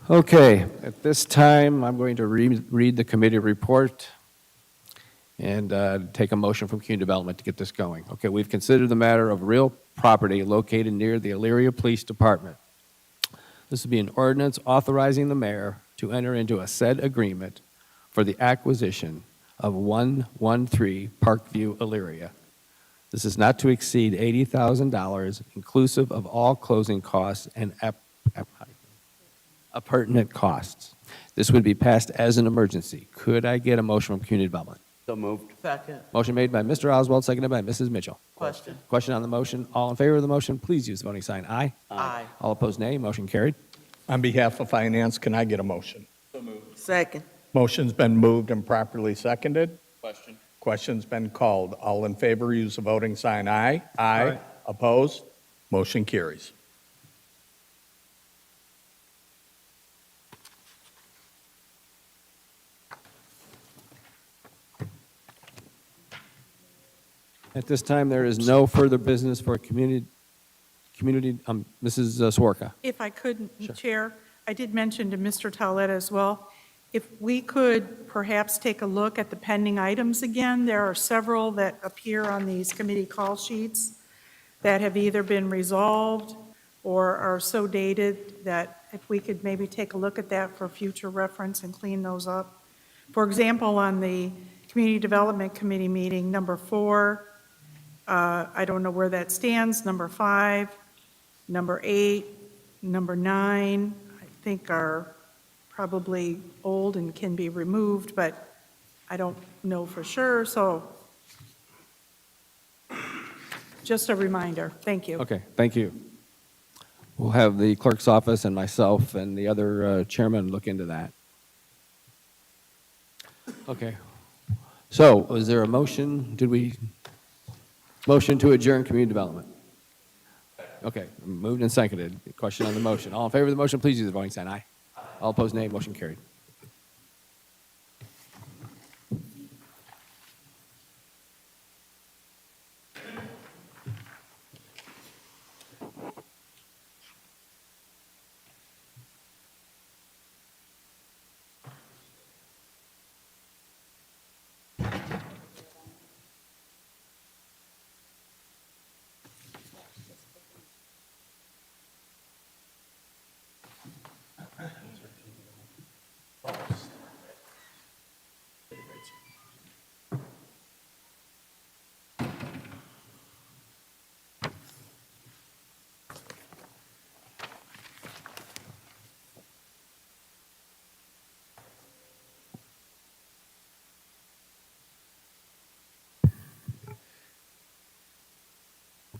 Okay, at this time, I'm going to read the committee report and take a motion from community development to get this going. Okay, we've considered the matter of real property located near the Elyria Police Department. This would be an ordinance authorizing the mayor to enter into a said agreement for the acquisition of 113 Parkview, Elyria. This is not to exceed $80,000, inclusive of all closing costs and appurtenant costs. This would be passed as an emergency. Could I get a motion from community development? So moved. Second. Motion made by Mr. Oswald, seconded by Mrs. Mitchell. Question. Question on the motion. All in favor of the motion, please use the voting sign aye. Aye. All opposed, nay. Motion carried. On behalf of Finance, can I get a motion? Second. Motion's been moved and properly seconded. Question. Question's been called. All in favor, use the voting sign aye. Aye. Opposed? Motion carries. At this time, there is no further business for Mrs. Swarka. If I could, Sure. Chair, I did mention to Mr. Towlett as well, if we could perhaps take a look at the pending items again. There are several that appear on these committee call sheets that have either been resolved or are so dated that if we could maybe take a look at that for future reference and clean those up. For example, on the Community Development Committee meeting, number 4, I don't know where that stands, number 5, number 8, number 9, I think are probably old and can be removed, but I don't know for sure, so just a reminder. Thank you. Okay, thank you. We'll have the clerk's office and myself and the other chairman look into that. Okay. So, was there a motion? Motion to adjourn community development? Okay, moved and seconded. Question on the motion. All in favor of the motion, please use the voting sign aye. All opposed, nay. Motion carried.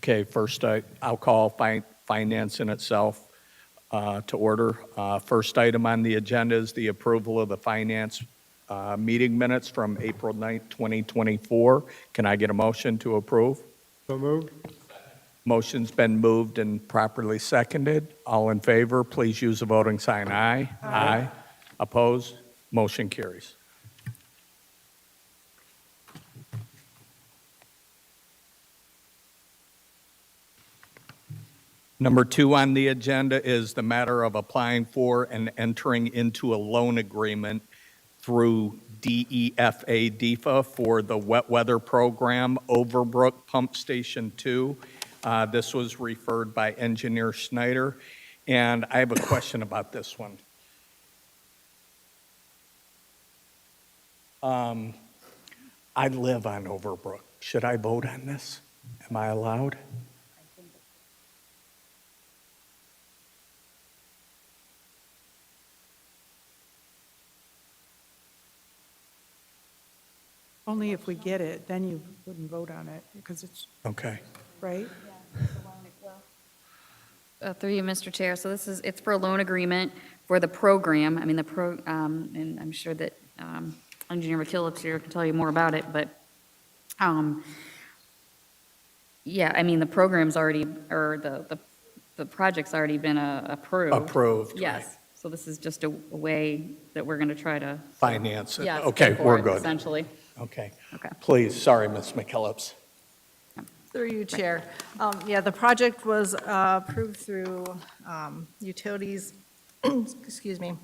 Okay, first I'll call Finance in itself to order. First item on the agenda is the approval of the Finance meeting minutes from April 9th, 2024. Can I get a motion to approve? So moved. Motion's been moved and properly seconded. All in favor, please use the voting sign aye. Aye. Opposed? Motion carries. Number 2 on the agenda is the matter of applying for and entering into a loan agreement through DEFA for the wet weather program, Overbrook Pump Station 2. This was referred by Engineer Schneider, and I have a question about this one. I live on Overbrook. Should I vote on this? Am I allowed? Only if we get it, then you wouldn't vote on it, because it's, Okay. right? Through you, Mr. Chair. So it's for a loan agreement for the program. I mean, and I'm sure that Engineer McKillop's here can tell you more about it, but, yeah, I mean, the program's already, or the project's already been approved. Approved. Yes. So this is just a way that we're going to try to. Finance it. Yes, Okay, pay for we're it, good. Essentially. Okay. Okay. Please, sorry, Ms. McKillips. Through you, Chair. Yeah, the project was approved through Utilities excuse me,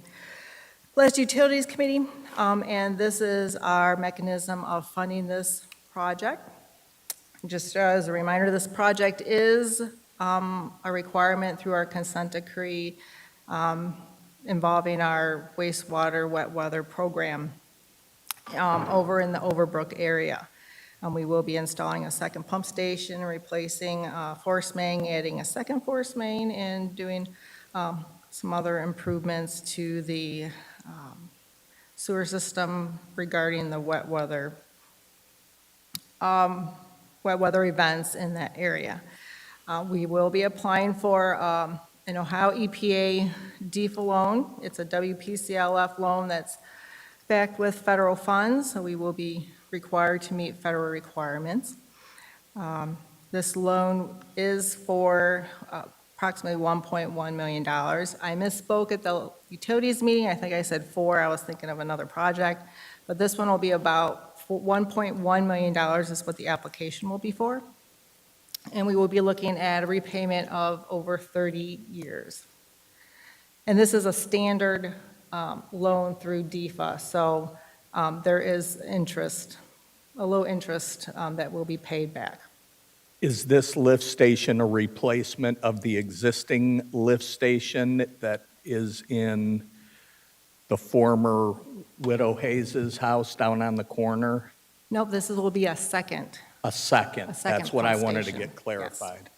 Pledged Utilities Committee, and this is our mechanism of funding this project. Just as a reminder, this project is a requirement through our consent decree involving our wastewater wet weather program over in the Overbrook area. We will be installing a second pump station, replacing a force main, adding a second force main, and doing some other improvements to the sewer system regarding the wet weather events in that area. We will be applying for an Ohio EPA DEFA loan. It's a WPCLF loan that's backed with federal funds, so we will be required to meet federal requirements. This loan is for approximately $1.1 million. I misspoke at the utilities meeting. I think I said 4. I was thinking of another project. But this one will be about $1.1 million is what the application will be for. And we will be looking at a repayment of over 30 years. And this is a standard loan through DEFA, so there is interest, a low interest that will be paid back. Is this lift station a replacement of the existing lift station that is in the former Widow Hayes's house down on the corner? Nope, this will be a second. A second. A second That's what I pump wanted to station, get clarified.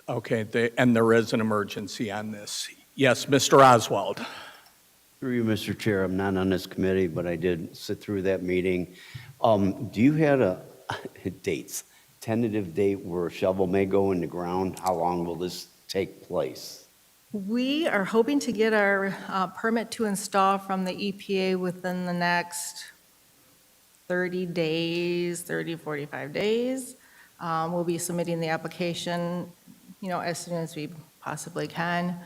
Okay, and there is an emergency on this. Yes, Mr. Oswald. Through you, Mr. Chair, I'm not on this committee, but I did sit through that meeting. Do you have dates, tentative date where a shovel may go in the ground? How long will this take place? We are hoping to get our permit to install from the EPA within the next 30 days, 45 days. We'll be submitting the application, as soon as we possibly can.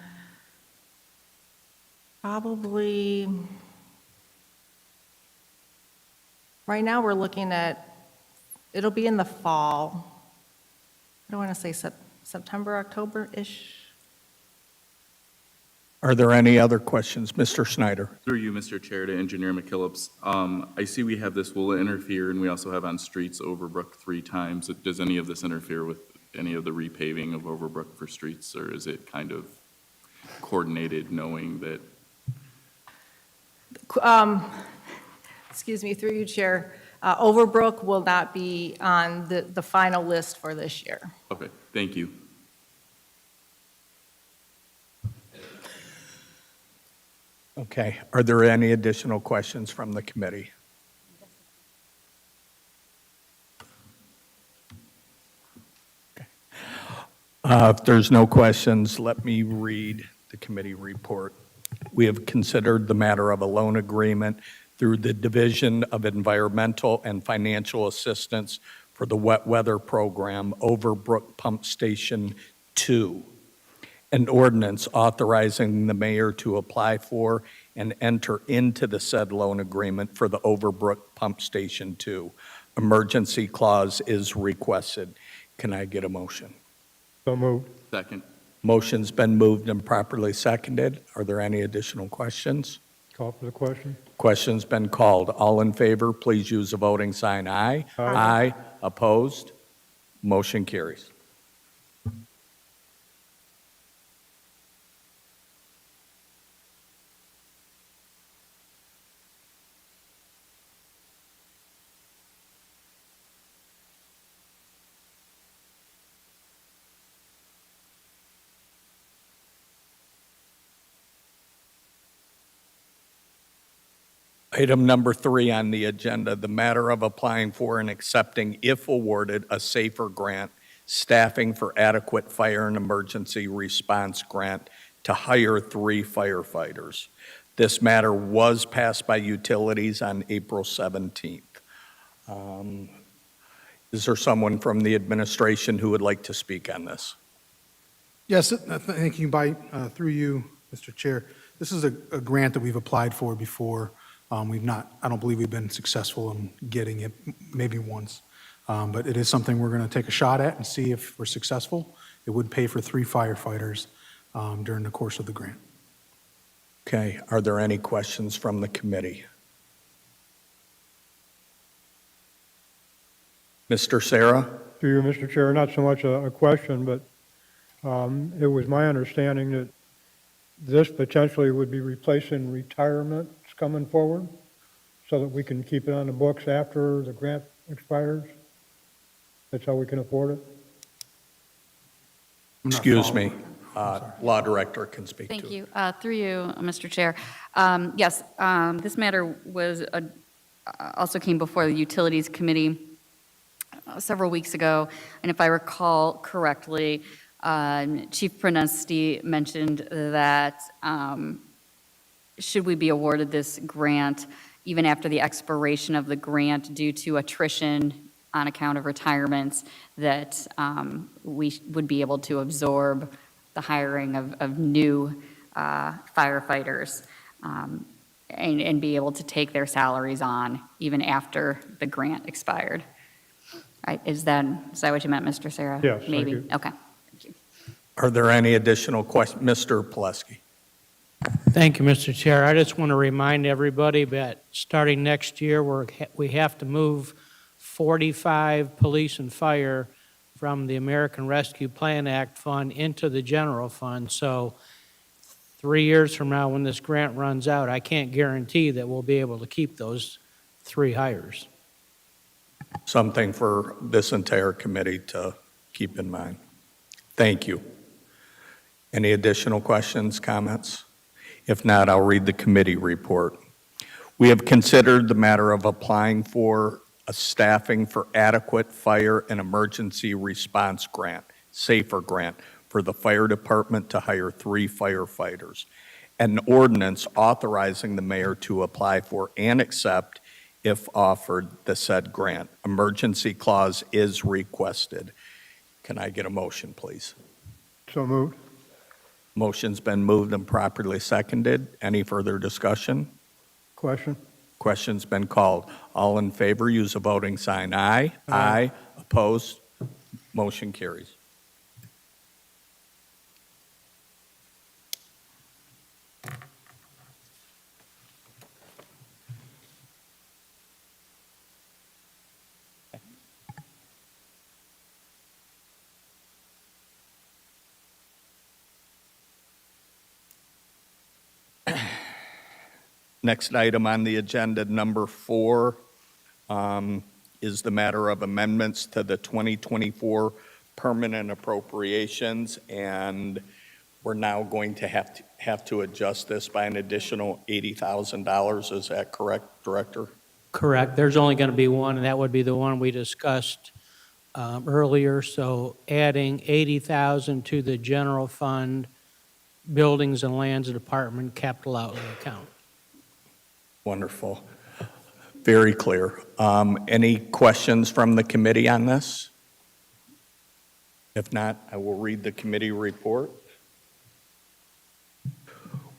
Probably, right now we're looking at, it'll be in the fall. I don't want to say September, October-ish. Are there any other questions? Mr. Snyder. Through you, Mr. Chair, to Engineer McKillips. I see we have this will interfere, and we also have on streets Overbrook 3 times. Does any of this interfere with any of the repaving of Overbrook for streets, or is it kind of coordinated knowing that? Excuse me, through you, Chair. Overbrook will not be on the final list for this year. Okay, thank you. Okay, are there any additional questions from the committee? Okay. If there's no questions, let me read the committee report. We have considered the matter of a loan agreement through the Division of Environmental and Financial Assistance for the Wet Weather Program, Overbrook Pump Station 2. An ordinance authorizing the mayor to apply for and enter into the said loan agreement for the Overbrook Pump Station 2. Emergency clause is requested. Can I get a motion? So moved. Second. Motion's been moved and properly seconded. Are there any additional questions? Call for the question. Question's been called. All in favor, please use the voting sign aye. Aye. Opposed? Motion carries. Item number 3 on the agenda, the matter of applying for and accepting, if awarded, a SAFER grant, staffing for adequate fire and emergency response grant to hire 3 firefighters. This matter was passed by utilities on April 17th. Is there someone from the administration who would like to speak on this? Yes, thank you. Through you, Mr. Chair. This is a grant that we've applied for before. I don't believe we've been successful in getting it, maybe once. But it is something we're going to take a shot at and see if we're successful. It would pay for 3 firefighters. during the course of the grant. Okay, are there any questions from the committee? Mr. Sarah? To you, Mr. Chair, not so much a question, but it was my understanding that this potentially would be replacing retirements coming forward so that we can keep it on the books after the grant expires? That's how we can afford it? I'm not Excuse following. me, Law Director can speak to it. Thank you. Through you, Mr. Chair. Yes, this matter was, also came before the Utilities Committee several weeks ago, and if I recall correctly, Chief Pronesti mentioned that should we be awarded this grant, even after the expiration of the grant due to attrition on account of retirements, that we would be able to absorb the hiring of new firefighters and be able to take their salaries on even after the grant expired. Is that what you meant, Mr. Sarah? Yes, thank Maybe. you. Okay. Thank you. Are there any additional questions? Mr. Pileski? Thank you, Mr. Chair. I just want to remind everybody that starting next year, we have to move 45 police and fire from the American Rescue Plan Act fund into the general fund. So 3 years from now, when this grant runs out, I can't guarantee that we'll be able to keep those 3 hires. Something for this entire committee to keep in mind. Thank you. Any additional questions, comments? If not, I'll read the committee report. We have considered the matter of applying for a staffing for adequate fire and emergency response grant, SAFER grant, for the fire department to hire 3 firefighters. An ordinance authorizing the mayor to apply for and accept, if offered, the said grant. Emergency clause is requested. Can I get a motion, please? So moved. Motion's been moved and properly seconded. Any further discussion? Question? Question's been called. All in favor, use a voting sign aye. Aye. Opposed? Motion carries. Next item on the agenda, number 4, is the matter of amendments to the 2024 permanent appropriations, and we're now going to have to adjust this by an additional $80,000. Is that correct, Director? Correct. There's only going to be one, and that would be the one we discussed earlier. So adding $80,000 to the general fund, buildings and lands department capital outlay account. Wonderful. Very clear. Any questions from the committee on this? If not, I will read the committee report.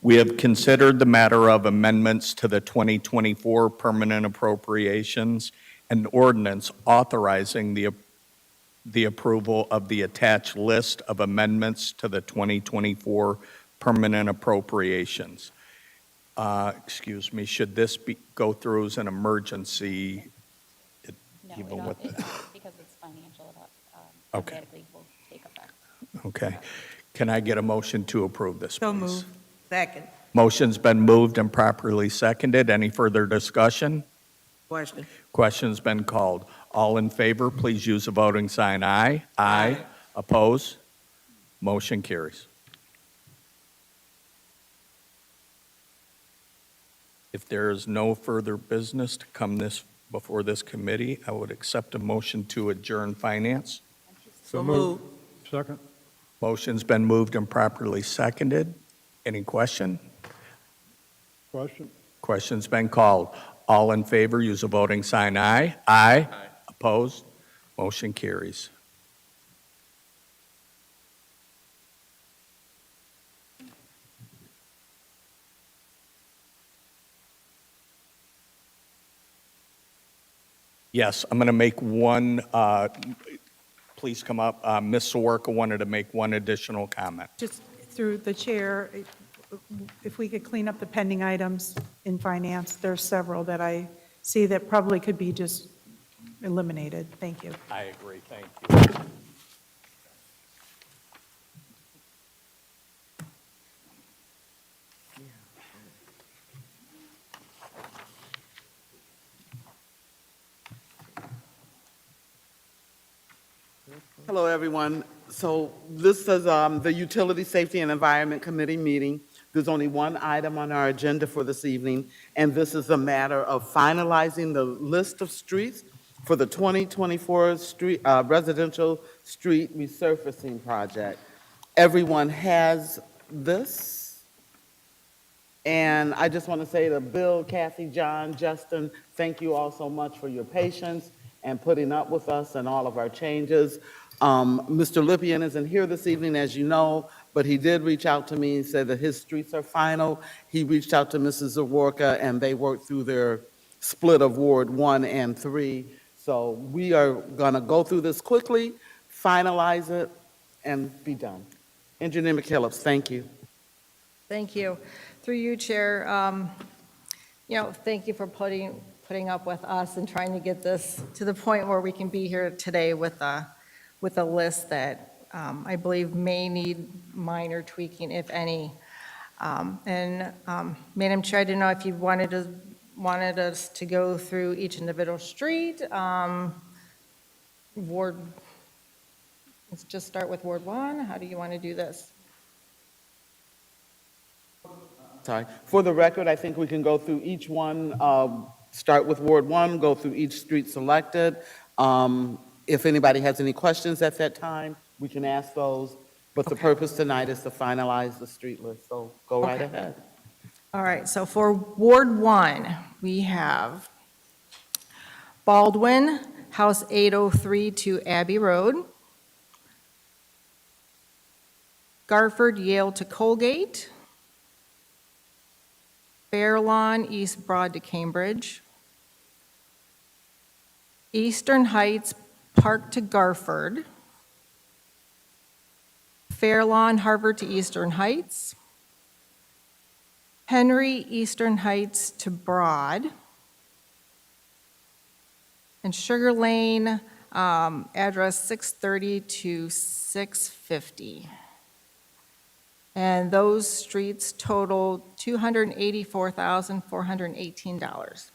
We have considered the matter of amendments to the 2024 permanent appropriations and ordinance authorizing the approval of the attached list of amendments to the 2024 permanent appropriations. Excuse me, should this go through as an emergency? Even with the- Because it's financial, it Okay. automatically will take effect. Okay. Can I get a motion to approve this, please? So moved. Second. Motion's been moved and properly seconded. Any further discussion? Question. Question's been called. All in favor, please use a voting sign aye. Aye. Oppose? Motion carries. If there is no further business to come before this committee, I would accept a motion to adjourn finance. So moved. Second? Motion's been moved and properly seconded. Any question? Question? Question's been called. All in favor, use a voting sign aye. Aye. Opposed? Motion carries. Yes, I'm going to make one, please come up. Ms. Sawarka wanted to make one additional comment. Just through the chair, if we could clean up the pending items in finance, there's several that I see that probably could be just eliminated. Thank you. I agree, thank you. Hello, everyone. So this is the Utility Safety and Environment Committee meeting. There's only one item on our agenda for this evening, and this is a matter of finalizing the list of streets for the 2024 residential street resurfacing project. Everyone has this. And I just want to say to Bill, Kathy, John, Justin, thank you all so much for your patience and putting up with us and all of our changes. Mr. Lippian isn't here this evening, as you know, but he did reach out to me and said that his streets are final. He reached out to Mrs. Zaworka, and they worked through their split of Ward 1 and 3. So we are going to go through this quickly, finalize it, and be done. Engineer McKillips, thank you. Thank you. Through you, Chair, thank you for putting up with us and trying to get this to the point where we can be here today with a list that I believe may need minor tweaking, if any. Madam Chair, I didn't know if you wanted us to go through each individual street, Ward, let's just start with Ward 1. How do you want to do this? Sorry. For the record, I think we can go through each one, start with Ward 1, go through each street selected. If anybody has any questions at that time, we can ask those. But the purpose tonight is to finalize the street list, so go right ahead. All right, so for Ward 1, we have Baldwin, House 803 to Abbey Road. Garford, Yale to Colgate. Fairlawn, East Broad to Cambridge. Eastern Heights, Park to Garford. Fairlawn, Harvard to Eastern Heights. Henry, Eastern Heights to Broad. And Sugar Lane, address 630 to 650. And those streets total $284,418.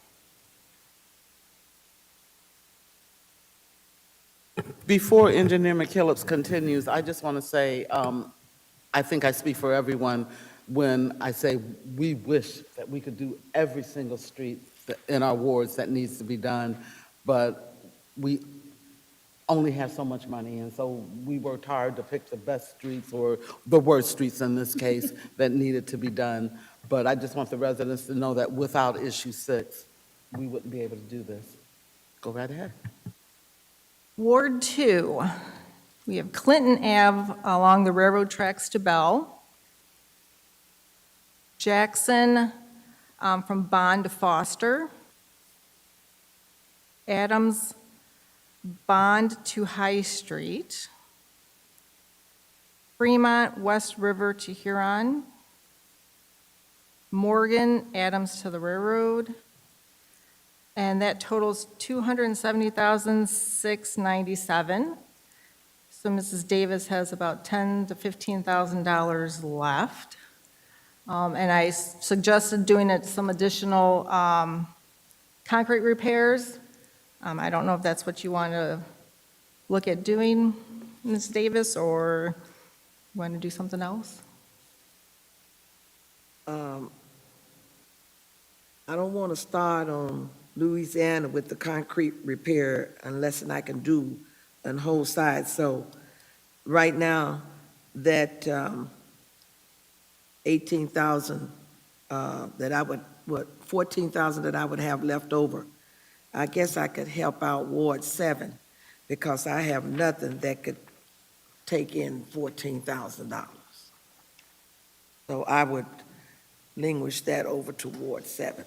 Before Engineer McKillips continues, I just want to say, I think I speak for everyone when I say we wish that we could do every single street in our wards that needs to be done, but we only have so much money, and so we worked hard to pick the best streets, or the worst streets in this case, that needed to be done. But I just want the residents to know that without issue 6, we wouldn't be able to do this. Go right ahead. Ward 2, we have Clinton Ave along the railroad tracks to Bell. Jackson from Bond to Foster. Adams, Bond to High Street. Fremont, West River to Huron. Morgan, Adams to the railroad. And that totals $270,697. So Mrs. Davis has about $10,000 to $15,000 left. And I suggested doing some additional concrete repairs. I don't know if that's what you want to look at doing, Ms. Davis, or you want to do something else? I don't want to start on Louisiana with the concrete repair unless I can do a whole side. So right now, that 18,000 that I would, 14,000 that I would have left over, I guess I could help out Ward 7 because I have nothing that could take in $14,000. So I would linguish that over to Ward 7.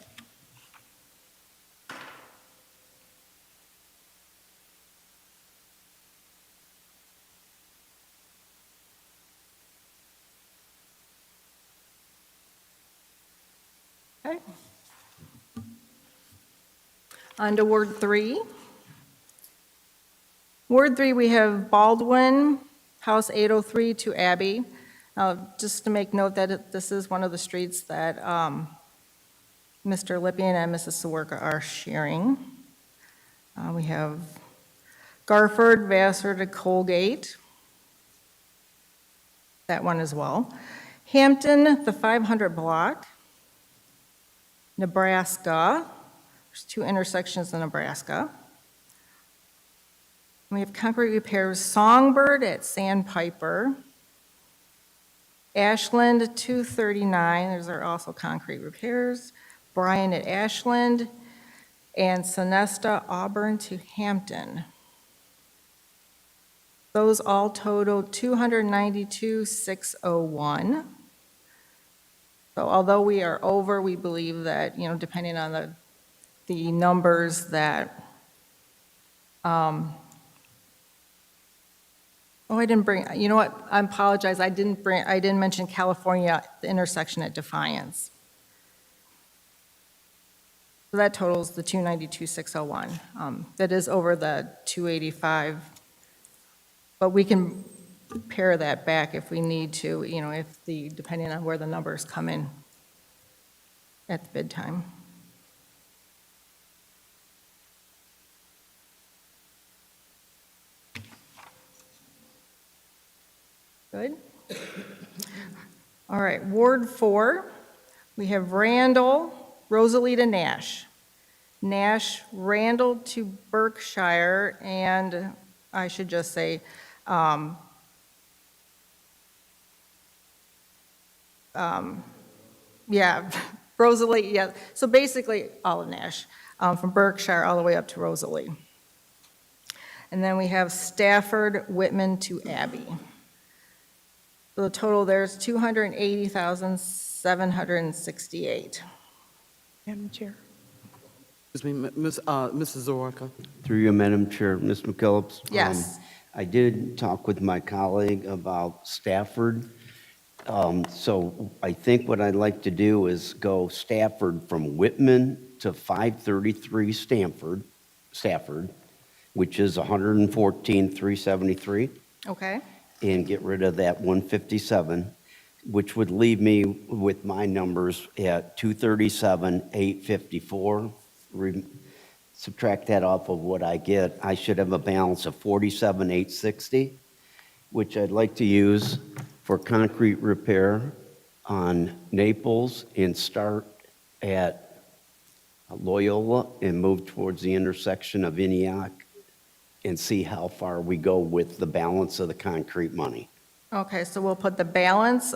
Okay. On to Ward 3. Ward 3, we have Baldwin, House 803 to Abbey. Just to make note that this is one of the streets that Mr. Lippian and Mrs. Sawerka are sharing. We have Garford, Vassar to Colgate. That one as well. Hampton, the 500 block. Nebraska. There's 2 intersections in Nebraska. We have concrete repairs, Songbird at Sandpiper. Ashland 239, those are also concrete repairs. Bryan at Ashland. And Sonesta, Auburn to Hampton. Those all total $292,601. So although we are over, we believe that, depending on the numbers that, I didn't bring, you know what, I apologize, I didn't mention California, the intersection at Defiance. So that totals the $292,601. That is over the 285, but we can pare that back if we need to, depending on where the numbers come in at the bid time. Good. All right, Ward 4, we have Randall, Rosalie to Nash. Nash, Randall to Berkshire, and I should just say, Rosalie, yeah. So basically, all of Nash, from Berkshire all the way up to Rosalie. And then we have Stafford, Whitman to Abbey. So the total there is $280,768. Madam Chair. Excuse me, Mrs. Zawarka. Through you, Madam Chair, Ms. McKellips. Yes. I did talk with my colleague about Stafford. So I think what I'd like to do is go Stafford from Whitman to 533 Stafford, which is 114,373, Okay, and get rid of that 157, which would leave me with my numbers at 237,854. Subtract that off of what I get, I should have a balance of 47,860, which I'd like to use for concrete repair on Naples and start at Loyola and move towards the intersection of Iniak and see how far we go with the balance of the concrete money. okay, so we'll put the balance,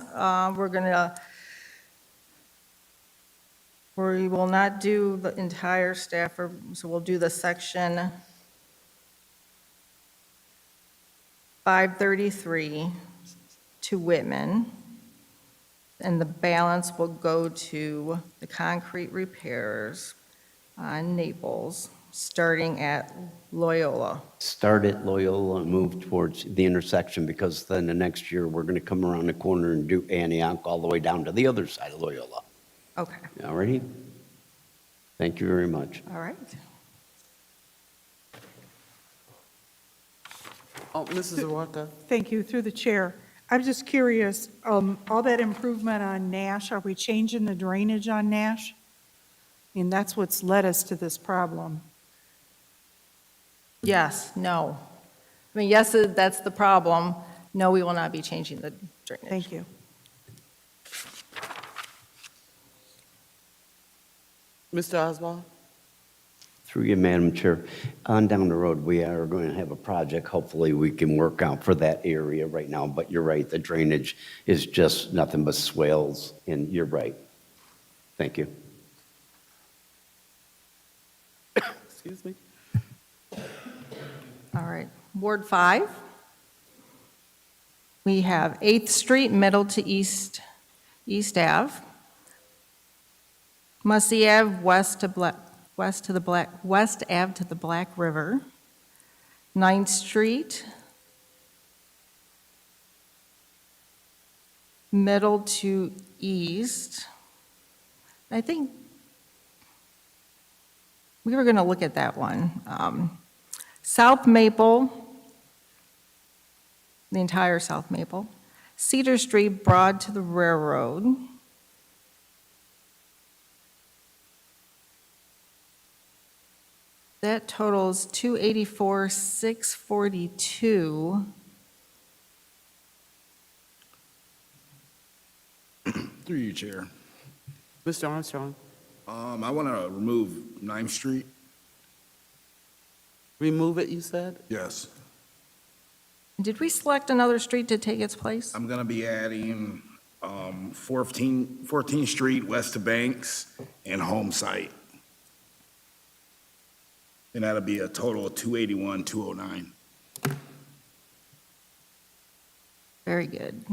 we will not do the entire Stafford, so we'll do the section 533 to Whitman, and the balance will go to the concrete repairs on Naples, starting at Loyola. Start at Loyola and move towards the intersection, because then the next year, we're going to come around the corner and do Antioch all the way down to the other side of Loyola. Okay, All righty? Thank you very much. all right. Oh, Mrs. Zawarka. Thank you, through the chair. I'm just curious, all that improvement on Nash, are we changing the drainage on Nash? I mean, that's what's led us to this problem. Yes, no. I mean, yes, that's the problem. No, we will not be changing the drainage. Thank you. Mr. Oswald? Through you, Madam Chair. On down the road, we are going to have a project, hopefully we can work out for that area right now, but you're right, the drainage is just nothing but swales, and you're right. Thank you. Excuse me. All right, Ward 5. We have 8th Street, Middle to East Ave. Mussey Ave, West Ave to the Black River. 9th Street, Middle to East. I think we were going to look at that one. South Maple, the entire South Maple, Cedar Street, Broad to the railroad. That totals 284,642. Through you, Chair. Mr. Armstrong, I want to remove 9th Street. remove it, you said? Yes. Did we select another street to take its place? I'm going to be adding 14th Street west of Banks and Home Site. And that'll be a total of 281, 209. Very good.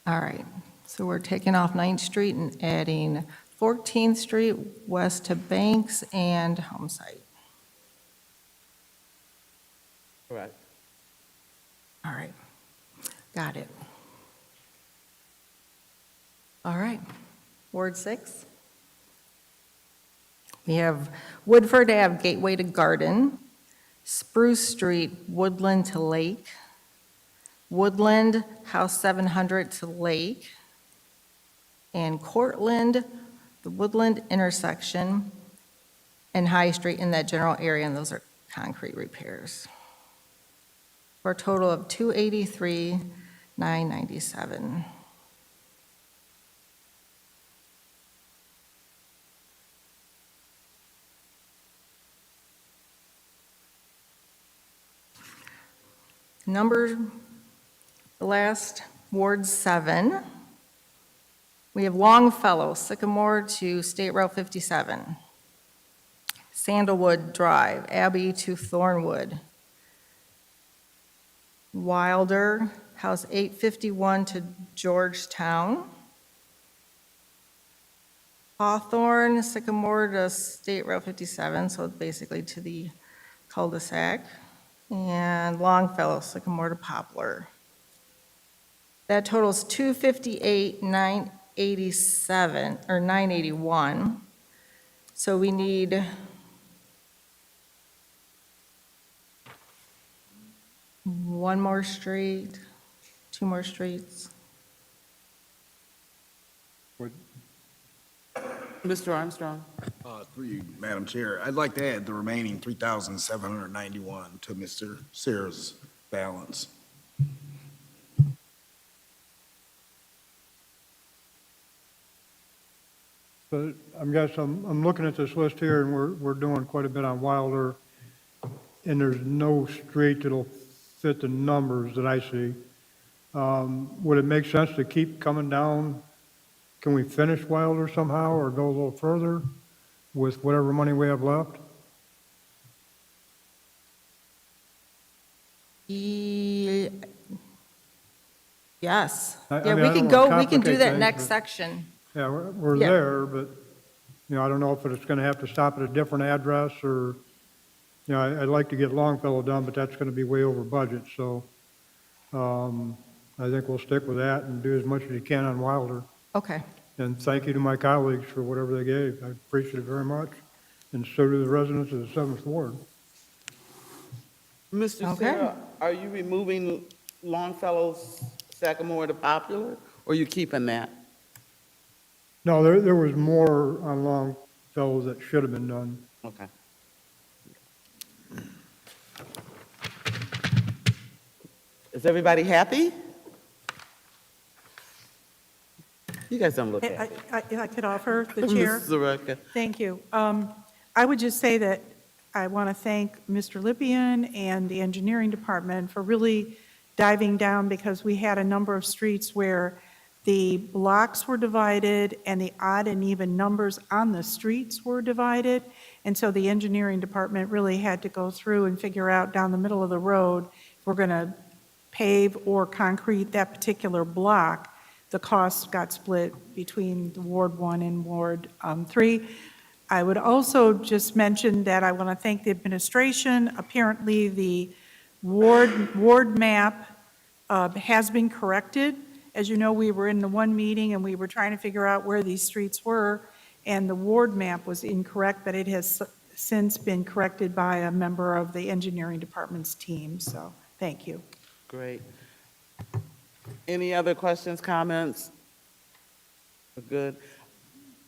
All right, so we're taking off 9th Street and adding 14th Street west to Banks and Home Site. Correct. All right, got it. All right, Ward 6. We have Woodford Ave, Gateway to Garden, Spruce Street, Woodland to Lake, Woodland, House 700 to Lake, and Cortland, the Woodland intersection, and High Street in that general area, and those are concrete repairs. For a total of 283,997. Number, the last, Ward 7. We have Longfellow, Sycamore to State Route 57. Sandalwood Drive, Abbey to Thornwood. Wilder, House 851 to Georgetown. Hawthorne, Sycamore to State Route 57, so basically to the cul-de-sac. And Longfellow, Sycamore to Poplar. That totals 258,987, or 981. So we need one more street, two more streets. Mr. Armstrong, Through you, Madam Chair, I'd like to add the remaining 3,791 to Mr. Sayers' balance. But I'm looking at this list here, and we're doing quite a bit on Wilder, and there's no street that'll fit the numbers that I see. Would it make sense to keep coming down? Can we finish Wilder somehow, or go a little further with whatever money we have left? Yes. I Yeah, mean, we I can don't wanna go, we can do complicate that things, next but- section. Yeah, we're Yeah. there, but, I don't know if it's gonna have to stop at a different address, or, I'd like to get Longfellow done, but that's gonna be way over budget, so, I think we'll stick with that and do as much as you can on Wilder. Okay. And thank you to my colleagues for whatever they gave. I appreciate it very much, and so do the residents of the 7th Ward. Mr. Okay. Sarah, are you removing Longfellow's Sycamore to Popular, or are you keeping that? No, there was more on Longfellow that should have been done. Okay. Is everybody happy? You guys don't look happy. If I could offer the chair. Mrs. Zareka. Thank you. I would just say that I want to thank Mr. Lippian and the engineering department for really diving down, because we had a number of streets where the blocks were divided and the odd and even numbers on the streets were divided. And so the engineering department really had to go through and figure out down the middle of the road, if we're going to pave or concrete that particular block, the cost got split between the Ward 1 and Ward 3. I would also just mention that I want to thank the administration. Apparently, the ward map has been corrected. As you know, we were in the one meeting and we were trying to figure out where these streets were, and the ward map was incorrect, but it has since been corrected by a member of the engineering department's team, so thank you. Great. Any other questions, comments? We're good.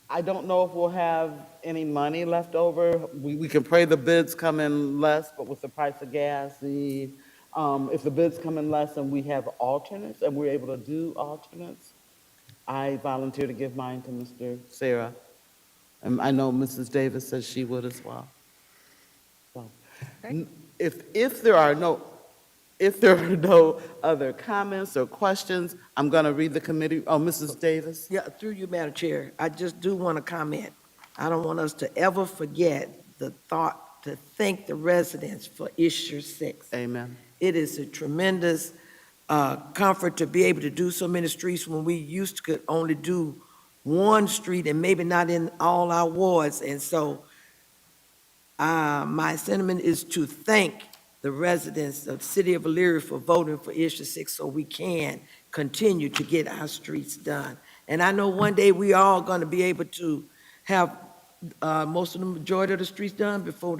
I don't know if we'll have any money left over. We can pray the bids come in less, but with the price of gas, if the bids come in less and we have alternates and we're able to do alternates, I volunteer to give mine to Mr. Sarah. And I know Mrs. Davis says she would as well. So, if there are no other comments or questions, I'm going to read the committee. Oh, Mrs. Davis? Yeah, through you, Madam Chair, I just do want to comment. I don't want us to ever forget the thought to thank the residents for issue 6. Amen. It is a tremendous comfort to be able to do so many streets when we used to could only do one street and maybe not in all our wards. And so my sentiment is to thank the residents of the city of Elyria for voting for issue 6 so we can continue to get our streets done. And I know one day we are all going to be able to have most of the majority of the streets done before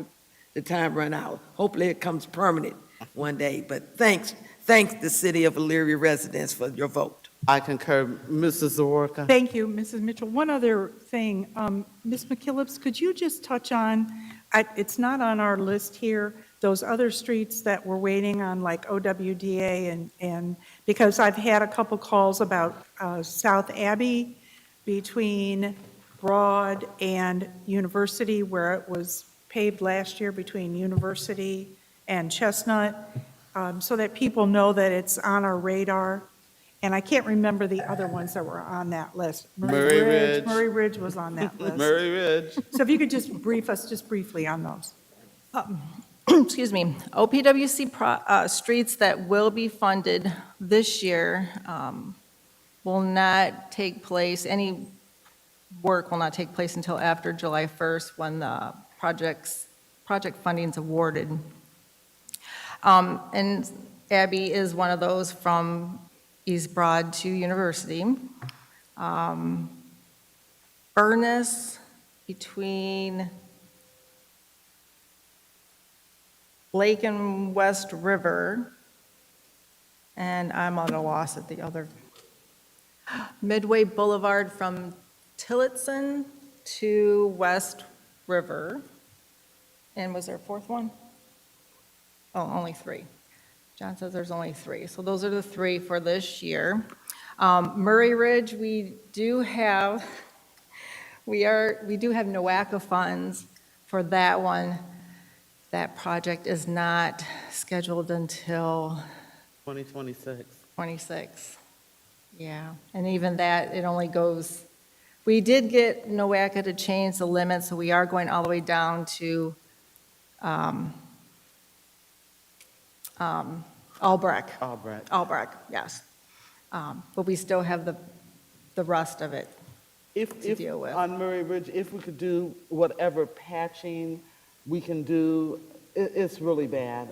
the time run out. Hopefully it comes permanent one day, but thanks the city of Elyria residents for your vote. I concur. Mrs. Zawarka? Thank you, Mrs. Mitchell. One other thing, Ms. McKillips, could you just touch on, it's not on our list here, those other streets that we're waiting on, like OWDA, and because I've had a couple calls about South Abbey between Broad and University, where it was paved last year between University and Chestnut, so that people know that it's on our radar. And I can't remember the other ones that were on that list. Murray Ridge. Murray Ridge was on that list. Murray Ridge. So if you could just brief us just briefly on those. Excuse me, OPWC streets that will be funded this year will not take place, any work will not take place until after July 1st when the project funding is awarded. And Abby is one of those from East Broad to University. Furnace between Lake and West River, and I'm at a loss at the other. Midway Boulevard from Tillotson to West River. And was there a fourth one? Oh, only 3. John says there's only 3. So those are the 3 for this year. Murray Ridge, we do have NOACA funds for that one. That project is not scheduled until 2026. 26. Yeah, and even that, it only goes, we did get NOACA to change the limit, so we are going all the way down to Albrecht. Albrecht, yes. But we still have the rest of it to deal with. On Murray Ridge, if we could do whatever patching we can do, it's really bad.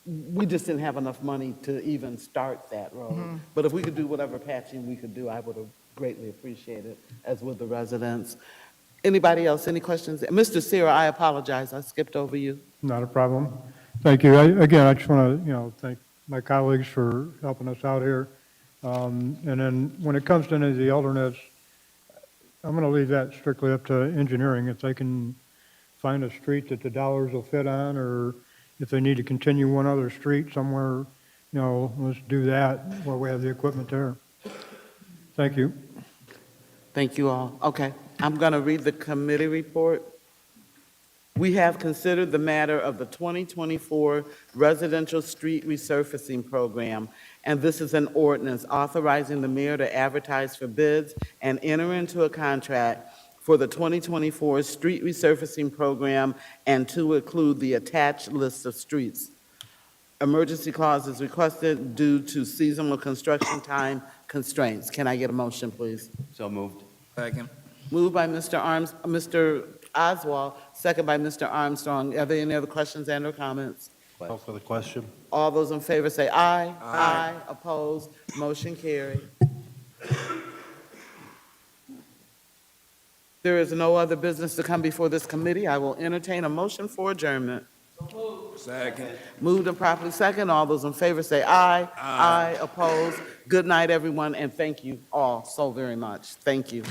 We just didn't have enough money to even start that road. But if we could do whatever patching we could do, I would have greatly appreciated, as would the residents. Anybody else, any questions? Mr. Sarah, I apologize, I skipped over you. Not a problem. Thank you. Again, I just want to, thank my colleagues for helping us out here. And then when it comes to any of the alternates, I'm going to leave that strictly up to engineering. If they can find a street that the dollars will fit on, or if they need to continue one other street somewhere, let's do that while we have the equipment there. Thank you. Thank you all. Okay, I'm going to read the committee report. We have considered the matter of the 2024 Residential Street Resurfacing Program, and this is an ordinance authorizing the mayor to advertise for bids and enter into a contract for the 2024 Street Resurfacing Program and to include the attached list of streets. Emergency clause is requested due to seasonal construction time constraints. Can I get a motion, please? So moved. Second. Moved by Mr. Oswald, second by Mr. Armstrong. Are there any other questions and/or comments? Call for the question. All those in favor say aye. Aye. Opposed? Motion carried. There is no other business to come before this committee. I will entertain a motion for adjournment. Second. Moved and properly second. All those in favor say aye. Aye. Opposed? Good night, everyone, and thank you all so very much. Thank you.